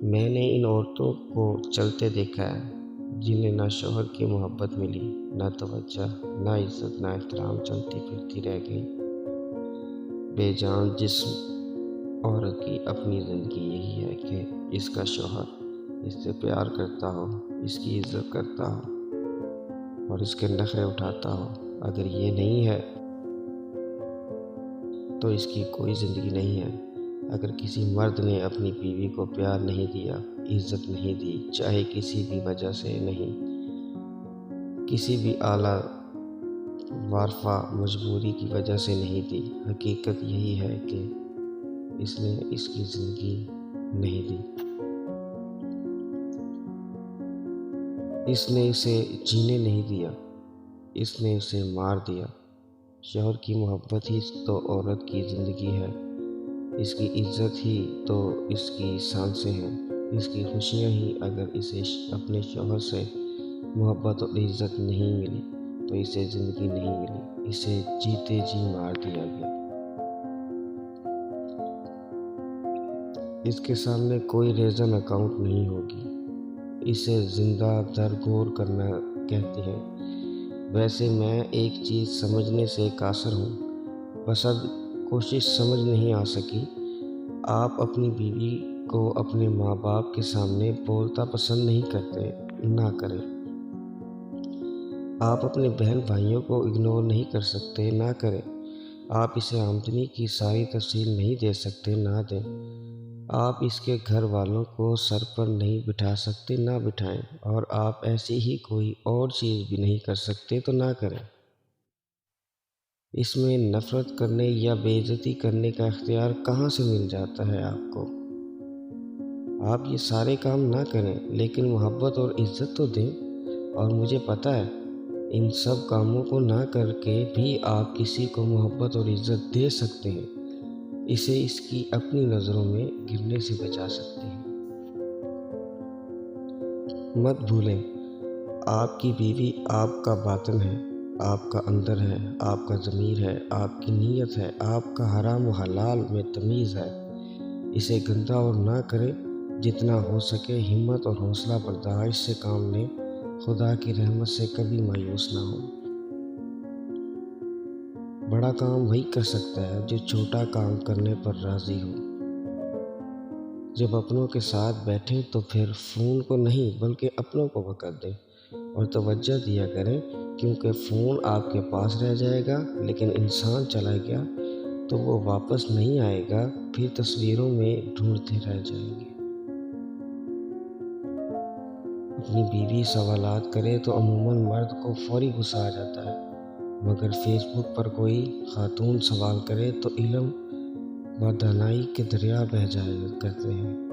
میں نے ان عورتوں کو چلتے دیکھا ہے جنہیں نہ شوہر کی محبت ملی، نہ توجہ، نہ عزت، نہ احترام، چلتی پھرتی رہ گئی بے جان جسم۔ عورت کی اپنی زندگی یہی ہے کہ اس کا شوہر اس سے پیار کرتا ہو، اس کی عزت کرتا ہو اور اس کے نخرے اٹھاتا ہو۔ اگر یہ نہیں ہے تو اس کی کوئی زندگی نہیں ہے۔ اگر کسی مرد نے اپنی بیوی کو پیار نہیں دیا، عزت نہیں دی، چاہے کسی بھی وجہ سے نہیں، کسی بھی اعلیٰ وارفہ مجبوری کی وجہ سے نہیں دی، حقیقت یہی ہے کہ اس نے اس کی زندگی نہیں دی۔ اس نے اسے جینے نہیں دیا، اس نے اسے مار دیا۔ شوہر کی محبت ہی تو عورت کی زندگی ہے، اس کی عزت ہی تو اس کی سانسیں ہیں، اس کی خوشیاں ہی۔ اگر اسے اپنے شوہر سے محبت اور عزت نہیں ملی تو اسے زندگی نہیں ملی، اسے جیتے جی مار دیا گیا۔ اس کے سامنے کوئی ریزن اکاؤنٹ نہیں ہوگی، اسے زندہ درگور کرنا کہتے ہیں۔ ویسے میں ایک چیز سمجھنے سے قاصر ہوں، بسد کوشش سمجھ نہیں آ سکی۔ آپ اپنی بیوی کو اپنے ماں باپ کے سامنے بولتا پسند نہیں کرتے، نہ کریں۔ آپ اپنے بہن بھائیوں کو اگنور نہیں کر سکتے، نہ کریں۔ آپ اسے آمدنی کی ساری تفصیل نہیں دے سکتے، نہ دیں۔ آپ اس کے گھر والوں کو سر پر نہیں بٹھا سکتے، نہ بٹھائیں، اور آپ ایسی ہی کوئی اور چیز بھی نہیں کر سکتے تو نہ کریں۔ اس میں نفرت کرنے یا بے عزتی کرنے کا اختیار کہاں سے مل جاتا ہے آپ کو؟ آپ یہ سارے کام نہ کریں لیکن محبت اور عزت تو دیں۔ اور مجھے پتہ ہے ان سب کاموں کو نہ کر کے بھی آپ کسی کو محبت اور عزت دے سکتے ہیں، اسے اس کی اپنی نظروں میں گرنے سے بچا سکتے ہیں۔ مت بھولیں، آپ کی بیوی آپ کا باطن ہے، آپ کا اندر ہے، آپ کا ضمیر ہے، آپ کی نیت ہے، آپ کا حرام و حلال میں تمیز ہے۔ اسے گندا اور نہ کریں۔ جتنا ہو سکے ہمت اور حوصلہ برداشت سے کام لیں، خدا کی رحمت سے کبھی مایوس نہ ہوں۔ بڑا کام وہی کر سکتا ہے جو چھوٹا کام کرنے پر راضی ہو۔ جب اپنوں کے ساتھ بیٹھیں تو پھر فون کو نہیں بلکہ اپنوں کو وقت دیں اور توجہ دیا کریں، کیونکہ فون آپ کے پاس رہ جائے گا لیکن انسان چلا گیا تو وہ واپس نہیں آئے گا، پھر تصویروں میں ڈھونڈتے رہ جائیں گے۔ اپنی بیوی سوالات کرے تو عموماً مرد کو فوری غصہ آ جاتا ہے، مگر فیس بک پر کوئی خاتون سوال کرے تو علم و دانائی کے دریا بہہ جایا کرتے ہیں۔